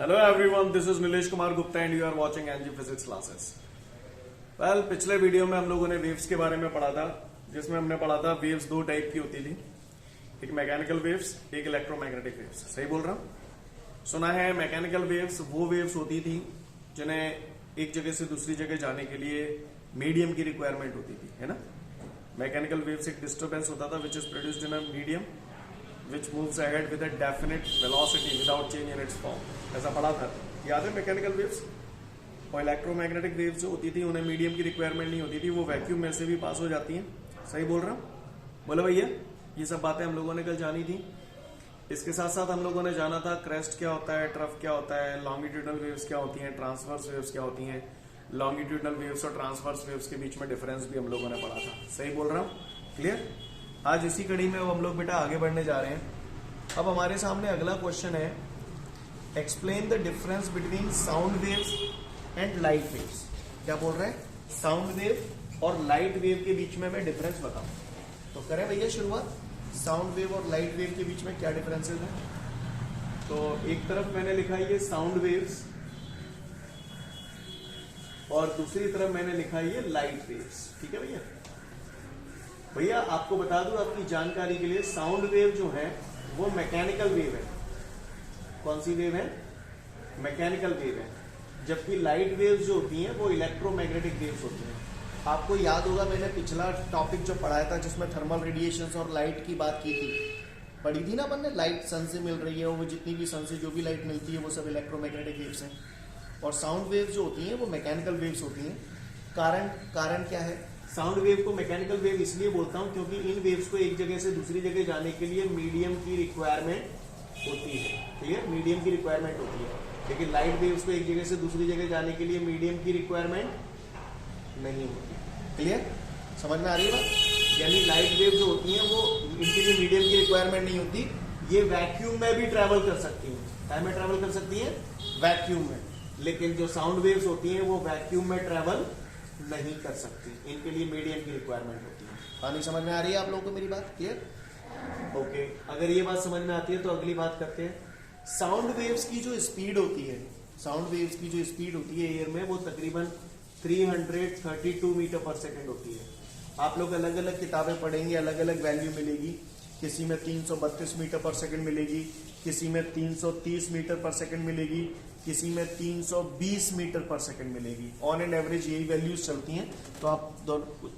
Hello everyone, this is Nilesh Kumar Gupta and you are watching NG physics classes. Well, पिछले video में हम लोगों ने वेव्स के बारे में पढ़ा था, जिसमें हमने पढ़ा था वेव्स दो टाइप की होती थी, एक मैकेनिकल वेव्स, एक इलेक्ट्रोमैग्नेटिक वेव्स। सही बोल रहा हूं? सुना है मैकेनिकल वेव्स वो वेव्स होती थी जिन्हें एक जगह से दूसरी जगह जाने के लिए मीडियम की रिक्वायरमेंट होती थी, है ना। मैकेनिकल वेव्स एक डिस्टर्बेंस होता था which is produced in a medium which moves ahead with a definite velocity without change in its form। ऐसा पढ़ा था, याद है मैकेनिकल वेव्स। और इलेक्ट्रोमैग्नेटिक वेव्स जो होती थी उन्हें मीडियम की रिक्वायरमेंट नहीं होती थी, वो वैक्यूम में से भी पास हो जाती हैं। सही बोल रहा हूं? बोलो भैया, ये सब बातें हम लोगों ने कल जानी थी। इसके साथ साथ हम लोगों ने जाना था क्रेस्ट क्या होता है, ट्रफ क्या होता है, लॉन्गिट्यूडनल वेव्स क्या होती हैं, ट्रांसवर्स वेव्स क्या होती हैं। लॉन्गिट्यूडनल वेव्स और ट्रांसवर्स वेव्स के बीच में डिफरेंस भी हम लोगों ने पढ़ा था। सही बोल रहा हूं? क्लियर? आज इसी कड़ी में हम लोग बेटा आगे बढ़ने जा रहे हैं। अब हमारे सामने अगला क्वेश्चन है, explain the difference between sound waves and light waves. क्या बोल रहे हैं? साउंड वेव और लाइट वेव के बीच में मैं डिफरेंस बताऊं। तो करें भैया शुरुआत। साउंड वेव और लाइट वेव के बीच में क्या डिफरेंसेस हैं? तो एक तरफ मैंने लिखा है ये साउंड वेव्स और दूसरी तरफ मैंने लिखा है ये लाइट वेव्स। ठीक है भैया? भैया आपको बता दूं आपकी जानकारी के लिए, साउंड वेव जो है वो मैकेनिकल वेव है। कौन सी वेव है? मैकेनिकल वेव है। जबकि लाइट वेव्स जो होती हैं वो इलेक्ट्रोमैग्नेटिक वेव्स होती हैं। आपको याद होगा मैंने पिछला टॉपिक जो पढ़ाया था जिसमें थर्मल रेडिएशंस और लाइट की बात की थी, पढ़ी थी ना अपन ने। लाइट सन से मिल रही है, वो जितनी भी सन से जो भी लाइट मिलती है वो सब इलेक्ट्रोमैग्नेटिक वेव्स हैं। और साउंड वेव्स जो होती हैं वो मैकेनिकल वेव्स होती हैं। कारण क्या है? साउंड वेव को मैकेनिकल वेव इसलिए बोलता हूं क्योंकि इन वेव्स को एक जगह से दूसरी जगह जाने के लिए मीडियम की रिक्वायरमेंट होती है। क्लियर? मीडियम की रिक्वायरमेंट होती है। लेकिन लाइट वेव्स को एक जगह से दूसरी जगह जाने के लिए मीडियम की रिक्वायरमेंट नहीं होती। क्लियर? समझ में आ रही है बात? यानी लाइट वेव जो होती हैं वो इनके लिए मीडियम की रिक्वायरमेंट नहीं होती। ये वैक्यूम में भी ट्रेवल कर सकती है। टाइम में ट्रेवल कर सकती है वैक्यूम में। लेकिन जो साउंड वेव्स होती हैं वो वैक्यूम में ट्रेवल नहीं कर सकती, इनके लिए मीडियम की रिक्वायरमेंट होती है। पानी समझ में आ रही है आप लोगों को मेरी बात? क्लियर? ओके, अगर ये बात समझ में आती है तो अगली बात करते हैं। साउंड वेव्स की जो स्पीड होती है, साउंड वेव्स की जो स्पीड होती है एयर में, वो तकरीबन 332 मीटर पर सेकेंड होती है। आप लोग अलग अलग किताबें पढ़ेंगे, अलग अलग वैल्यू मिलेगी। किसी में 332 मीटर पर सेकेंड मिलेगी, किसी में 330 मीटर पर सेकेंड मिलेगी, किसी में 320 मीटर पर सेकेंड मिलेगी। ऑन एंड एवरेज यही वैल्यूज चलती हैं। तो आप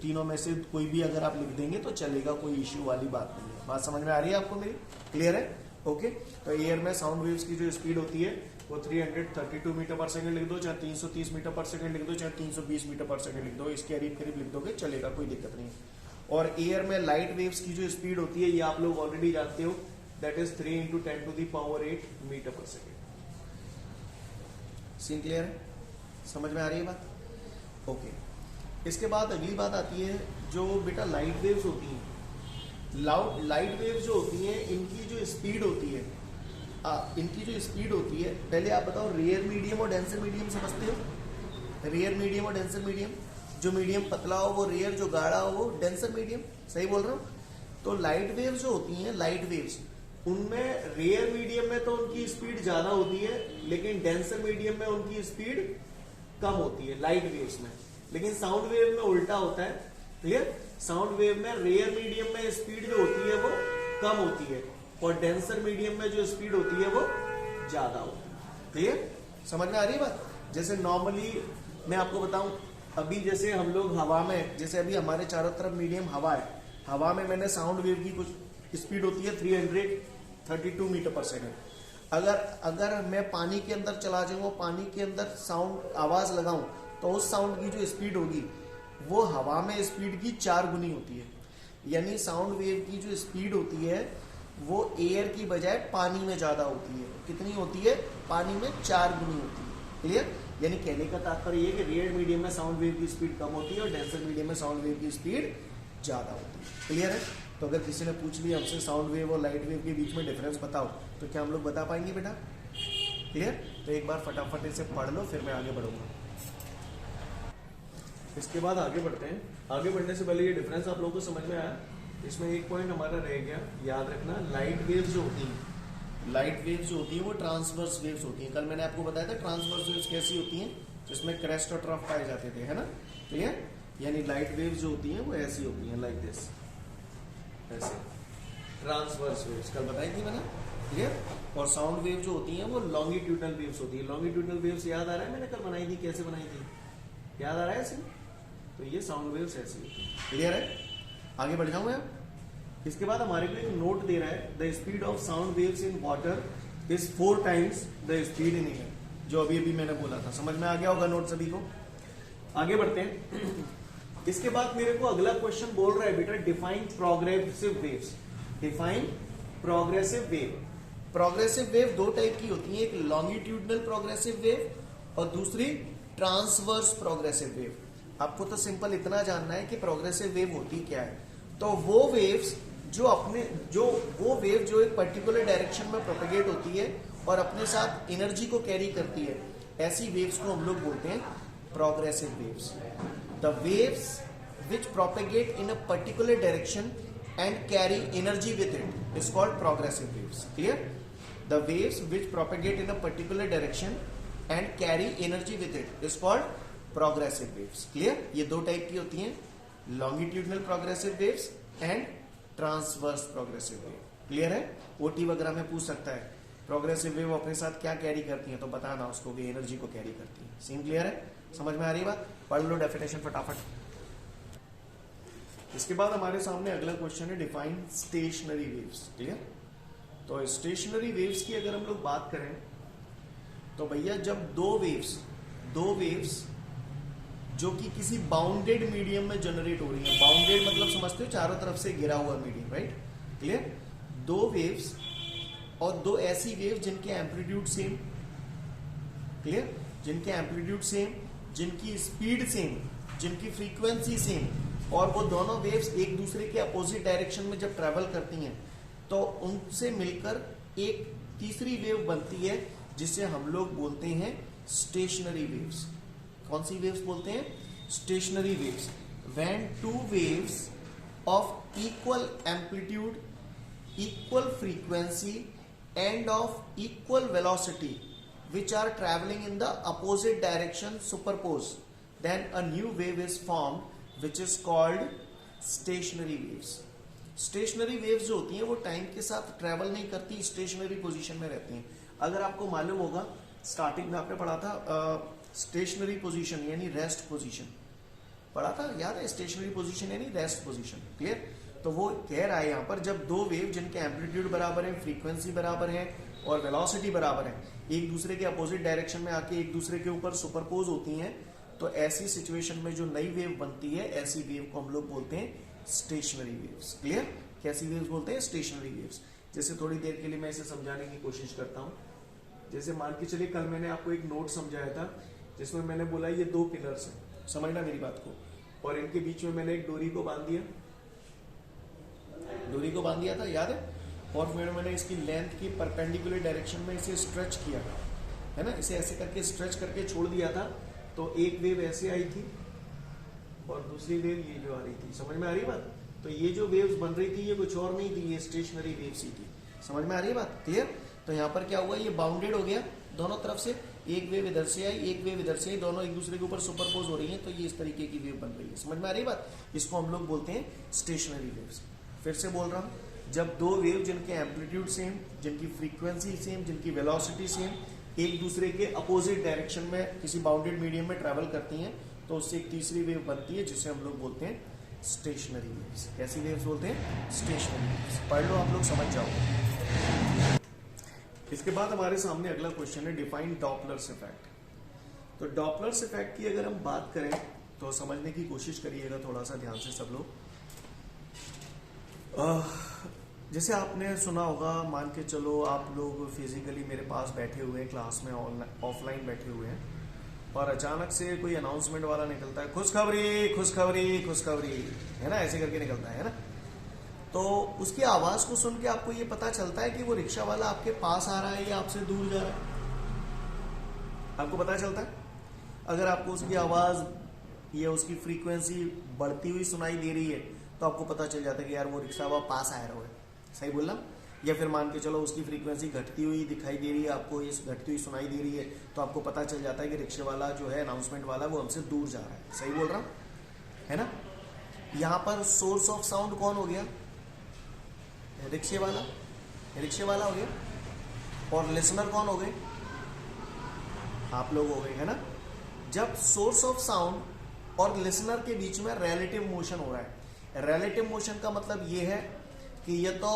तीनों में से कोई भी अगर आप लिख देंगे तो चलेगा, कोई इश्यू वाली बात नहीं है। बात समझ में आ रही है आपको मेरी? क्लियर है? ओके। तो एयर में साउंड वेव्स की जो स्पीड होती है वो 332 मीटर पर सेकेंड लिख दो, चाहे 330 मीटर पर सेकेंड लिख दो, चाहे 320 मीटर पर सेकेंड लिख दो, इसके करीब करीब लिख दोगे चलेगा, कोई दिक्कत नहीं। और एयर में लाइट वेव्स की जो स्पीड होती है ये आप लोग ऑलरेडी जानते हो, दैट इज 3 × 10⁸ मीटर पर सेकेंड। सीन क्लियर है? समझ में आ रही है बात? ओके। इसके बाद अगली बात आती है जो बेटा लाइट वेव्स होती हैं। लाइट वेव्स जो होती हैं इनकी जो स्पीड होती है, इनकी जो स्पीड होती है, पहले आप बताओ रेयर मीडियम और डेंसर मीडियम समझते हो? रेयर मीडियम और डेंसर मीडियम, जो मीडियम पतला हो वो रेयर, जो गाढ़ा हो वो डेंसर मीडियम। सही बोल रहा हूँ? तो लाइट वेव्स जो होती हैं, लाइट वेव्स, उनमें रेयर मीडियम में तो उनकी स्पीड ज्यादा होती है, लेकिन डेंसर मीडियम में उनकी स्पीड कम होती है लाइट वेव्स में। लेकिन साउंड वेव में उल्टा होता है। क्लियर? साउंड वेव में रेयर मीडियम में स्पीड जो होती है वो कम होती है और डेंसर मीडियम में जो स्पीड होती है वो ज्यादा होती है। क्लियर? समझ में आ रही है बात? जैसे नॉर्मली मैं आपको बताऊं, अभी जैसे हम लोग हवा में, जैसे अभी हमारे चारों तरफ मीडियम हवा है, हवा में मैंने साउंड वेव की कुछ स्पीड होती है 332 मीटर पर सेकेंड। अगर मैं पानी के अंदर चला जाऊं, पानी के अंदर साउंड आवाज लगाऊं, तो उस साउंड की जो स्पीड होगी वो हवा में स्पीड की 4 गुनी होती है। यानी साउंड वेव की जो स्पीड होती है वो एयर की बजाय पानी में ज्यादा होती है। कितनी होती है? पानी में 4 गुनी होती है। क्लियर? यानी कहने का तात्पर्य ये कि रेयर मीडियम में साउंड वेव की स्पीड कम होती है और डेंसर मीडियम में साउंड वेव की स्पीड ज्यादा होती है। क्लियर है? तो अगर किसी ने पूछ लिया हमसे साउंड वेव और लाइट वेव के बीच में डिफरेंस बताओ, तो क्या हम लोग बता पाएंगे बेटा? क्लियर? तो एक बार फटाफट इसे पढ़ लो, फिर मैं आगे बढ़ूंगा। इसके बाद आगे बढ़ते हैं। आगे बढ़ने से पहले ये डिफरेंस आप लोगों को समझ में आया? इसमें एक पॉइंट हमारा रह गया, याद रखना। लाइट वेव्स जो होती हैं, लाइट वेव्स जो होती है वो ट्रांसवर्स वेव्स होती हैं। कल मैंने आपको बताया था ट्रांसवर्स वेव्स कैसी होती हैं, जिसमें क्रेस्ट और ट्रफ पाए जाते थे, है ना, क्लियर। यानी लाइट वेव्स जो होती हैं वो ऐसी होती हैं, लाइक दिस, ऐसे ट्रांसवर्स वेव्स कल बताई थी मैंने, क्लियर। और साउंड वेव जो होती हैं वो लॉन्गिट्यूडनल वेव्स होती है। लॉन्गिट्यूडनल वेव्स याद आ रहा है, मैंने कल बनाई थी, कैसे बनाई थी, याद आ रहा है ऐसे। तो ये साउंड वेव्स ऐसी होती है, क्लियर है। आगे बढ़ जाऊं मैं। इसके बाद हमारे को एक नोट दे रहा है, the speed of sound waves in water is 4 times the speed in air, जो अभी अभी मैंने बोला था। समझ में आ गया होगा नोट सभी को। आगे बढ़ते हैं। इसके बाद मेरे को अगला क्वेश्चन बोल रहा है बेटा, define progressive waves. Define progressive wave. Progressive wave दो टाइप की होती है, एक लॉन्गिट्यूडनल प्रोग्रेसिव वेव और दूसरी ट्रांसवर्स प्रोग्रेसिव वेव। आपको तो सिंपल इतना जानना है कि प्रोग्रेसिव वेव होती क्या है। तो वो वेव्स वो वेव जो एक पर्टिकुलर डायरेक्शन में प्रोपेगेट होती है और अपने साथ एनर्जी को कैरी करती है, ऐसी वेव्स को हम लोग बोलते हैं progressive waves. The waves which propagate in a particular direction and carry energy with it is called progressive waves. Clear? The waves which propagate in a particular direction and carry energy with it is called progressive waves. Clear? ये दो type की होती हैं, longitudinal progressive waves and transverse progressive wave. Clear है? OT वगैरह में पूछ सकता है प्रोग्रेसिव वेव अपने साथ क्या कैरी करती है, तो बताना उसको कि एनर्जी को कैरी करती है। सीन क्लियर है? समझ में आ रही बात? पढ़ लो डेफिनेशन फटाफट। इसके बाद हमारे सामने अगला क्वेश्चन है, डिफाइन स्टेशनरी वेव्स। क्लियर। तो स्टेशनरी वेव्स की अगर हम लोग बात करें तो भैया जब दो वेव्स जो कि किसी बाउंडेड मीडियम में जनरेट हो रही है, बाउंडेड मतलब समझते हो चारों तरफ से घिरा हुआ मीडियम, राइट, क्लियर। दो वेव्स और दो ऐसी वेव जिनके एम्पलीट्यूड सेम, क्लियर, जिनके एम्पलीट्यूड सेम, जिनकी स्पीड सेम, जिनकी फ्रीक्वेंसी सेम, और वो दोनों वेव्स एक दूसरे के अपोजिट डायरेक्शन में जब ट्रेवल करती हैं तो उनसे मिलकर एक तीसरी वेव बनती है जिसे हम लोग बोलते हैं स्टेशनरी वेव्स। कौन सी वेव्स बोलते हैं? Stationery waves. When two waves of equal amplitude, equal frequency end of equal velocity which are traveling in the opposite direction superpose, then a new wave is formed which is called stationary waves. Stationery waves जो होती हैं वो time के साथ travel नहीं करती, stationery position में रहती हैं। अगर आपको मालूम होगा स्टार्टिंग में आपने पढ़ा था स्टेशनरी पोजीशन यानी रेस्ट पोजीशन पढ़ा था, याद है? स्टेशनरी पोजीशन यानी रेस्ट पोजीशन, क्लियर। तो वो कह रहा है यहाँ पर जब दो वेव जिनके एम्पलीट्यूड बराबर है, फ्रीक्वेंसी बराबर है और वेलोसिटी बराबर है, एक दूसरे के अपोजिट डायरेक्शन में आके एक दूसरे के ऊपर सुपरपोज होती हैं, तो ऐसी सिचुएशन में जो नई वेव बनती है ऐसी वेव को हम लोग बोलते हैं स्टेशनरी वेव्स। क्लियर? कैसी वेव्स बोलते हैं? Stationery waves. जैसे थोड़ी देर के लिए मैं इसे समझाने की कोशिश करता हूं। जैसे मान के चलिए कल मैंने आपको एक नोट समझाया था जिसमें मैंने बोला ये दो पिलर्स हैं, समझना मेरी बात को, और इनके बीच में मैंने एक डोरी को बांध दिया था, याद है? और फिर मैंने इसकी लेंथ की परपेंडिकुलर डायरेक्शन में इसे स्ट्रेच किया, है ना, इसे ऐसे करके स्ट्रेच करके छोड़ दिया था, तो एक वेव ऐसे आई थी और दूसरी वेव ये जो आ रही थी। समझ में आ रही बात? तो ये जो वेव्स बन रही थी ये कुछ और नहीं थी, ये स्टेशनरी वेव्स ही थी। समझ में आ रही है बात? क्लियर? तो यहाँ पर क्या हुआ, ये बाउंडेड हो गया दोनों तरफ से, एक वेव इधर से आई, एक वेव इधर से आई, दोनों एक दूसरे के ऊपर सुपरपोज हो रही हैं, तो ये इस तरीके की वेव बन रही है। समझ में आ रही बात? इसको हम लोग बोलते हैं स्टेशनरी वेव्स। फिर से बोल रहा हूँ, जब दो वेव जिनके एम्पलीट्यूड सेम, जिनकी फ्रीक्वेंसी सेम, जिनकी वेलोसिटी सेम, एक दूसरे के अपोजिट डायरेक्शन में किसी बाउंडेड मीडियम में ट्रेवल करती हैं, तो उससे एक तीसरी वेव बनती है जिसे हम लोग बोलते हैं स्टेशनरी वेव्स। कैसी वेव्स बोलते हैं? Stationery waves. पढ़ लो आप लोग, समझ जाओ। इसके बाद हमारे सामने अगला क्वेश्चन है, डिफाइन डॉपलर्स इफेक्ट। तो डॉपलर्स इफेक्ट की अगर हम बात करें तो समझने की कोशिश करिएगा थोड़ा सा ध्यान से सब लोग। जैसे आपने सुना होगा, मान के चलो आप लोग फिजिकली मेरे पास बैठे हुए हैं, क्लास में ऑफलाइन बैठे हुए हैं, और अचानक से कोई अनाउंसमेंट वाला निकलता है, खुशखबरी खुशखबरी खुशखबरी, है ना, ऐसे करके निकलता है ना। तो उसकी आवाज को सुन के आपको ये पता चलता है कि वो रिक्शा वाला आपके पास आ रहा है या आपसे दूर जा रहा है, आपको पता चलता है। अगर आपको उसकी आवाज या उसकी फ्रीक्वेंसी बढ़ती हुई सुनाई दे रही है तो आपको पता चल जाता है कि यार वो रिक्शा वाला पास आ रहा है। सही बोलना? या फिर मान के चलो उसकी फ्रीक्वेंसी घटती हुई दिखाई दे रही है आपको, ये घटती हुई सुनाई दे रही है, तो आपको पता चल जाता है कि रिक्शे वाला जो है अनाउंसमेंट वाला वो हमसे दूर जा रहा है। सही बोल रहा हूँ, है ना। यहाँ पर सोर्स ऑफ साउंड कौन हो गया? रिक्शे वाला, रिक्शे वाला हो गया। और लिसनर कौन हो गए? आप लोग हो गए, है ना। जब सोर्स ऑफ साउंड और लिसनर के बीच में रिलेटिव मोशन हो रहा है, रिलेटिव मोशन का मतलब ये है कि ये तो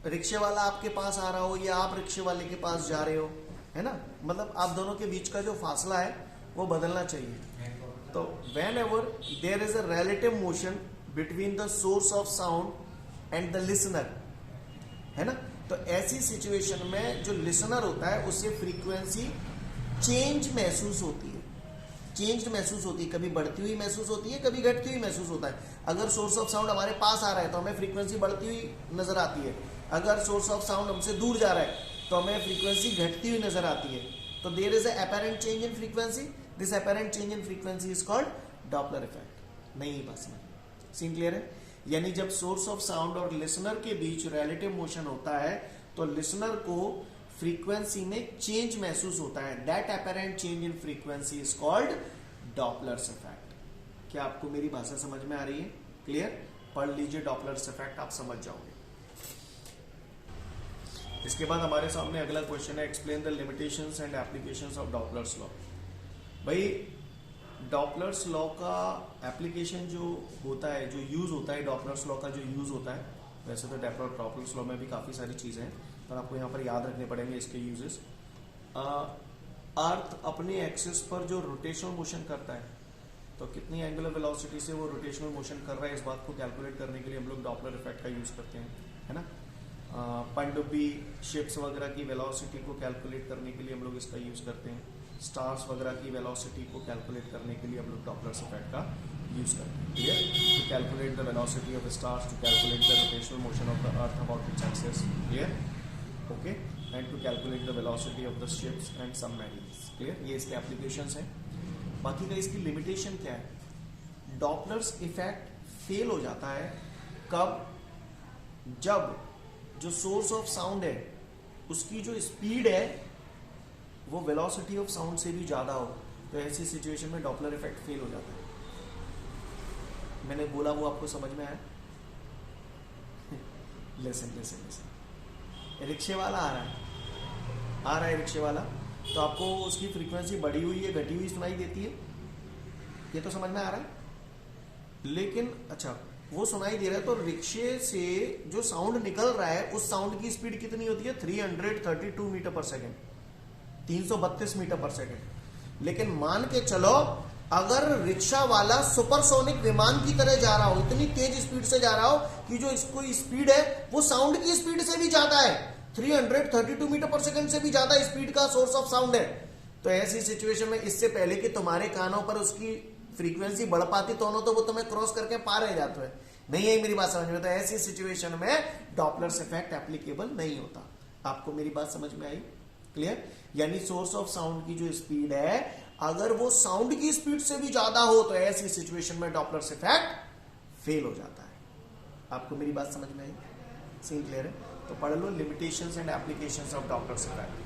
रिक्शे वाला आपके पास आ रहा हो या आप रिक्शे वाले के पास जा रहे हो, है ना, मतलब आप दोनों के बीच का जो फासला है वो बदलना चाहिए। तो whenever there is a relative motion between the source of sound and the listener, है ना, तो ऐसी सिचुएशन में जो लिसनर होता है उससे फ्रीक्वेंसी चेंज महसूस होती है, चेंज महसूस होती है, कभी बढ़ती हुई महसूस होती है, कभी घटती हुई महसूस होता है। अगर सोर्स ऑफ साउंड हमारे पास आ रहा है तो हमें फ्रीक्वेंसी बढ़ती हुई नजर आती है, अगर सोर्स ऑफ साउंड हमसे दूर जा रहा है तो हमें फ्रीक्वेंसी घटती हुई नजर आती है। तो there is apparent change in frequency, this apparent change in frequency is called Doppler effect. नहीं बस में सीन क्लियर है। यानी जब सोर्स ऑफ साउंड और लिसनर के बीच रिलेटिव मोशन होता है तो लिसनर को फ्रीक्वेंसी में चेंज महसूस होता है, that apparent change in frequency is called Doppler's effect. क्या आपको मेरी भाषा समझ में आ रही है? क्लियर? पढ़ लीजिए डॉपलर्स इफेक्ट, आप समझ जाओगे। इसके बाद हमारे सामने अगला क्वेश्चन है, explain the limitations and applications of Doppler's law. भाई डॉपलर्स लॉ का एप्लीकेशन जो होता है, जो यूज होता है, डॉपलर्स लॉ का जो यूज होता है, वैसे तो डॉपलर्स लॉ में भी काफी सारी चीजें हैं पर आपको यहाँ पर याद रखने पड़ेंगे इसके यूजेस। अर्थ अपने एक्सिस पर जो रोटेशनल मोशन करता है तो कितनी एंगुलर वेलोसिटी से वो रोटेशनल मोशन कर रहा है, इस बात को कैलकुलेट करने के लिए हम लोग डॉपलर इफेक्ट का यूज करते हैं, है ना। पनडुब्बी शिप्स वगैरह की वेलोसिटी को कैलकुलेट करने के लिए हम लोग इसका यूज करते हैं, स्टार्स वगैरह की वेलोसिटी को कैलकुलेट करने के लिए हम लोग डॉपलर्स इफेक्ट का यूज करते हैं। Clear? To calculate the velocity of stars, to calculate the rotational motion of the earth about its axis, clear, okay, and to calculate the velocity of the ships and submarines. Clear? ये इसके applications हैं। बाकी का इसकी limitation क्या है? Doppler's effect fail हो जाता है कब? जब जो सोर्स ऑफ साउंड है उसकी जो स्पीड है वो वेलोसिटी ऑफ साउंड से भी ज्यादा हो, तो ऐसी सिचुएशन में डॉपलर इफेक्ट फेल हो जाता है। मैंने बोला वो आपको समझ में आया? लिसन लिसन लिसन, रिक्शे वाला आ रहा है रिक्शे वाला, तो आपको उसकी फ्रीक्वेंसी बढ़ी हुई है घटी हुई सुनाई देती है, ये तो समझ में आ रहा है। लेकिन अच्छा वो सुनाई दे रहा है तो रिक्शे से जो साउंड निकल रहा है उस साउंड की स्पीड कितनी होती है? 332 मीटर पर सेकेंड, 332 मीटर पर सेकेंड। लेकिन मान के चलो अगर रिक्शा वाला सुपरसोनिक विमान की तरह जा रहा हो, इतनी तेज स्पीड से जा रहा हो कि जो इसको स्पीड है वो साउंड की स्पीड से भी ज्यादा है, 332 मीटर पर सेकेंड से भी ज्यादा स्पीड का सोर्स ऑफ साउंड है, तो ऐसी सिचुएशन में इससे पहले कि तुम्हारे कानों पर उसकी फ्रीक्वेंसी बढ़ पाती तो वो तुम्हें क्रॉस करके पार रह जाते हैं। नहीं है मेरी बात समझ में? तो ऐसी सिचुएशन में डॉपलर्स इफेक्ट एप्लीकेबल नहीं होता। आपको मेरी बात समझ में आई? क्लियर? यानी सोर्स ऑफ साउंड की जो स्पीड है अगर वो साउंड की स्पीड से भी ज्यादा हो तो ऐसी सिचुएशन में डॉपलर्स इफेक्ट फेल हो जाता है। आपको मेरी बात समझ में आई? सीन क्लियर है? तो पढ़ लो limitations and applications of Doppler's effect.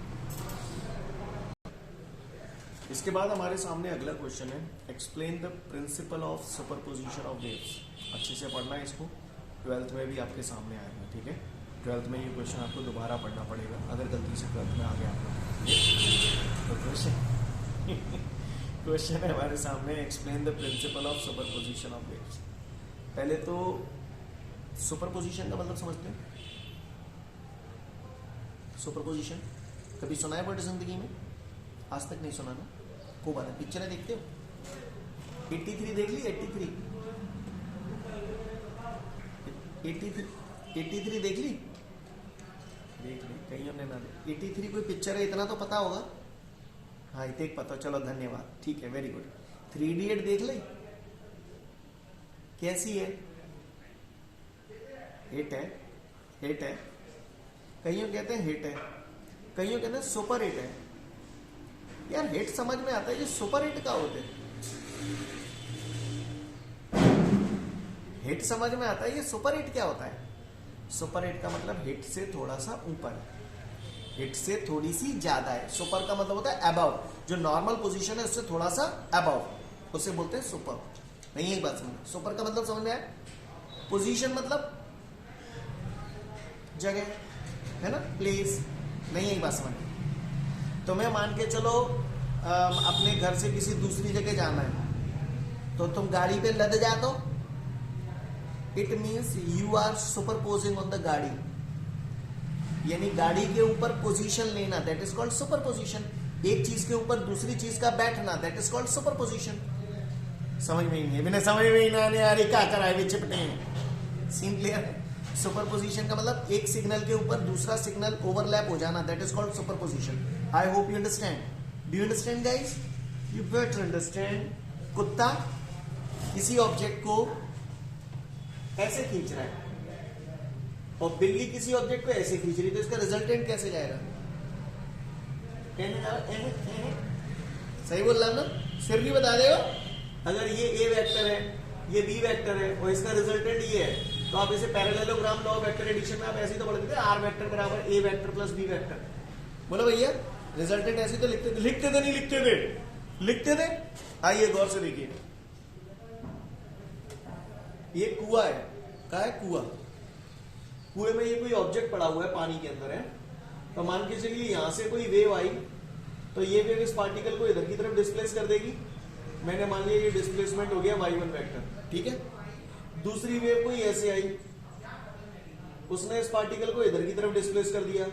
इसके बाद हमारे सामने अगला क्वेश्चन है, explain the principle of superposition of waves. अच्छे से पढ़ना है इसको, 12th में भी आपके सामने आएगा, ठीक है। 12th में ये क्वेश्चन आपको दोबारा पढ़ना पड़ेगा अगर गलती से 12th में आ गया तो क्वेश्चन है हमारे सामने, explain the principle of superposition of waves. पहले तो सुपरपोजिशन का मतलब समझते हैं? सुपरपोजिशन कभी सुना है बट जिंदगी में? आज तक नहीं सुना ना? को बात है, पिक्चरें देखते हो? 83 देख ली? 83 देख ली? देख ली कहीं हमने ना देख। 83 कोई पिक्चर है इतना तो पता होगा। हाँ इतने पता, चलो धन्यवाद, ठीक है, वेरी गुड। 3 इडियट देख ली? कैसी है? हिट है, हिट है। कईयों कहते हैं हिट है, कईयों कहते हैं सुपर हिट है। यार हिट समझ में आता है, ये सुपर हिट का होते हैं। हिट समझ में आता है, ये सुपर हिट क्या होता है? सुपर हिट का मतलब हिट से थोड़ा सा ऊपर, हिट से थोड़ी सी ज्यादा है। सुपर का मतलब होता है अबव, जो नॉर्मल पोजीशन है उससे थोड़ा सा अबव, उसे बोलते हैं सुपर। नहीं यही बात समझ, सुपर का मतलब समझ में आया? पोजीशन मतलब जगह, है ना, प्लेस। नहीं यही बात समझ में? तो मैं मान के चलो अपने घर से किसी दूसरी जगह जाना है, तो तुम गाड़ी पे लद जाते हो, it means you are superposing on the गाड़ी, यानी गाड़ी के ऊपर पोजीशन लेना, दैट इज कॉल्ड सुपरपोजिशन। एक चीज के ऊपर दूसरी चीज का बैठना, दैट इज कॉल्ड सुपरपोजिशन। समझ में ही नहीं है, बिना समझ में ही ना आने अरे क्या कराए वे चिपटे हैं। सीन क्लियर है? सुपरपोजिशन का मतलब एक सिग्नल के ऊपर दूसरा सिग्नल ओवरलैप हो जाना, that is called superposition. I hope you understand. Do you understand guys? You better understand. कुत्ता किसी ऑब्जेक्ट को ऐसे खींच रहा है और बिल्ली किसी ऑब्जेक्ट को ऐसे खींच रही है, तो इसका रिजल्टेंट कैसे जाएगा? सही बोल रहा हूं ना? फिर भी बता दे हो, अगर ये ए वेक्टर है, ये बी वेक्टर है और इसका रिजल्टेंट ये है, तो आप इसे parallelogram law of vector addition में आप ऐसे ही तो पढ़ते थे, आर वेक्टर बराबर ए वेक्टर प्लस बी वेक्टर। बोलो भैया रिजल्टेंट ऐसे तो लिखते थे, लिखते थे नहीं लिखते थे? लिखते थे। आइए गौर से देखिए, ये कुआं है, क्या है? कुआं। कुएं में ये कोई ऑब्जेक्ट पड़ा हुआ है, पानी के अंदर है, तो मान के चलिए यहां से कोई वेव आई, तो ये वेव इस पार्टिकल को इधर की तरफ डिस्प्लेस कर देगी। मैंने मान लिया ये डिस्प्लेसमेंट हो गया y1 वेक्टर, ठीक है। दूसरी वेव कोई ऐसे आई, उसने इस पार्टिकल को इधर की तरफ डिस्प्लेस कर दिया,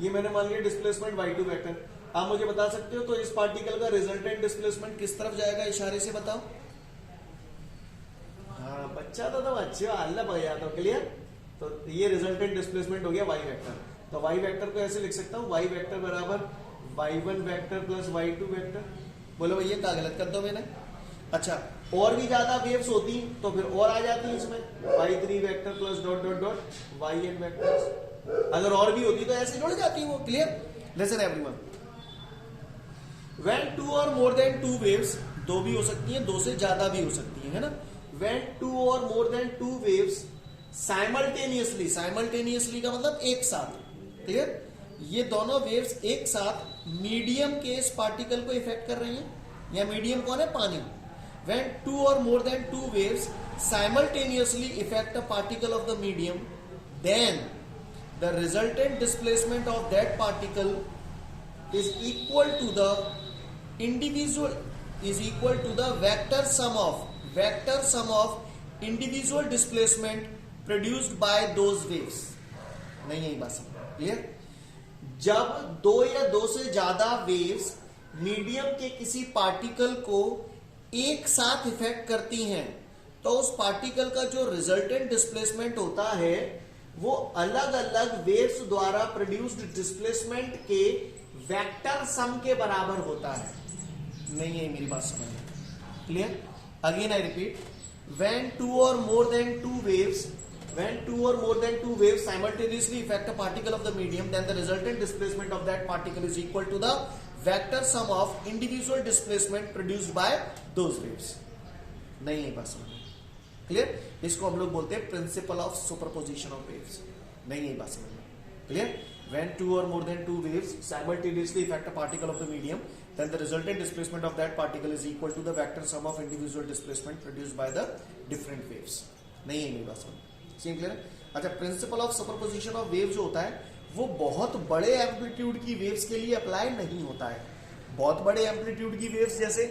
ये मैंने मान लिया डिस्प्लेसमेंट y2 वेक्टर। आप मुझे बता सकते हो तो इस पार्टिकल का रिजल्टेंट डिस्प्लेसमेंट किस तरफ जाएगा? इशारे से बताओ। हाँ बच्चा तो अच्छे अल्लाह भैया तो क्लियर। तो ये रिजल्टेंट डिस्प्लेसमेंट हो गया y वेक्टर। तो y वेक्टर को ऐसे लिख सकता हूं, y वेक्टर बराबर y1 vector plus y2 vector. बोलो भैया क्या गलत कर दो मैंने? अच्छा और भी ज्यादा वेव्स होती तो फिर और आ जाती इसमें, y3 vector plus dot dot dot yn vector. अगर और भी होती तो ऐसे जुड़ जाती वो। Clear? Listen everyone, when two और मोर देन टू वेव्स, दो भी हो सकती है, दो से ज्यादा भी हो सकती है ना। व्हेन टू और more than two waves simultaneously, simultaneously का मतलब एक साथ, क्लियर? ये दोनों वेव्स एक साथ मीडियम के इस पार्टिकल को इफेक्ट कर रही हैं, या मीडियम कौन है? पानी। व्हेन टू और more than two waves simultaneously effect a particle of the medium, then the resultant displacement of that particle is equal to the individual, is equal to the vector sum of individual displacement produced by those waves। नहीं यही बात समझ clear? जब दो या दो से ज्यादा वेव्स मीडियम के किसी पार्टिकल को एक साथ इफेक्ट करती हैं, तो उस पार्टिकल का जो रिजल्टेंट डिस्प्लेसमेंट होता है वो अलग अलग वेव्स द्वारा प्रोड्यूस्ड डिस्प्लेसमेंट के वेक्टर सम के बराबर होता है। नहीं है मेरी बात समझ में? Clear? Again I repeat, when two और more than two waves, when two or more than two waves simultaneously affect a particle of the medium, then the resultant displacement of that particle is equal to the vector sum of individual displacement produced by those waves। नहीं है बात समझ में? Clear? इसको हम लोग बोलते हैं principal of superposition of waves. नहीं है बात समझ में? Clear? When two or more than two waves simultaneously affect a particle of the medium, then the resultant displacement of that particle is equal to the vector sum of individual displacement produced by the different waves। नहीं है मेरी बात समझ? Scene clear है? अच्छा, principal of superposition of wave जो होता है वो बहुत बड़े एम्पलीट्यूड की वेव्स के लिए अप्लाई नहीं होता है। बहुत बड़े एम्पलीट्यूड की वेव्स जैसे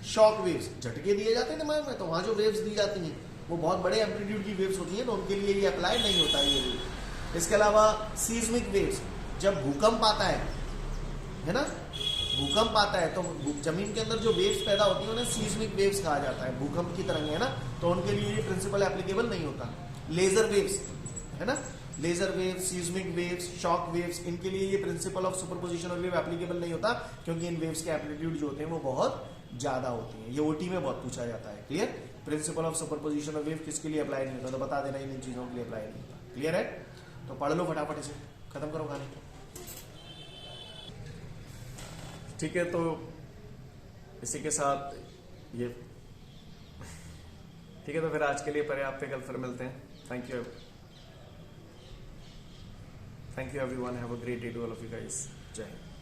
शॉक वेव्स, झटके दिए जाते हैं दिमाग में, तो वहां जो वेव्स दी जाती हैं वो बहुत बड़े एम्पलीट्यूड की वेव्स होती हैं, तो उनके लिए ये अप्लाई नहीं होता है ये वेव। इसके अलावा सीस्मिक वेव्स, जब भूकंप आता है ना, भूकंप आता है तो जमीन के अंदर जो वेव्स पैदा होती है उन्हें सीस्मिक वेव्स कहा जाता है, भूकंप की तरंगें, है ना, तो उनके लिए ये प्रिंसिपल एप्लीकेबल नहीं होता। लेजर वेव्स है ना, laser waves, seismic waves, shock waves, इनके लिए ये principle of superposition of wave applicable नहीं होता, क्योंकि इन वेव्स के एम्पलीट्यूड जो होते हैं वो बहुत ज्यादा होती हैं। ये ओटी में बहुत पूछा जाता है। Clear? Principal of superposition of wave किसके लिए अप्लाई नहीं होता, तो बता देना इन चीजों के लिए अप्लाई नहीं होता। क्लियर है? तो पढ़ लो फटाफट, इसे खत्म करो कहानी। ठीक है, तो इसी के साथ ये ठीक है, तो फिर आज के लिए पर्याप्त है, कल फिर मिलते हैं। Thank you. Thank you everyone, have a great day to all of you guys. जय हिंद।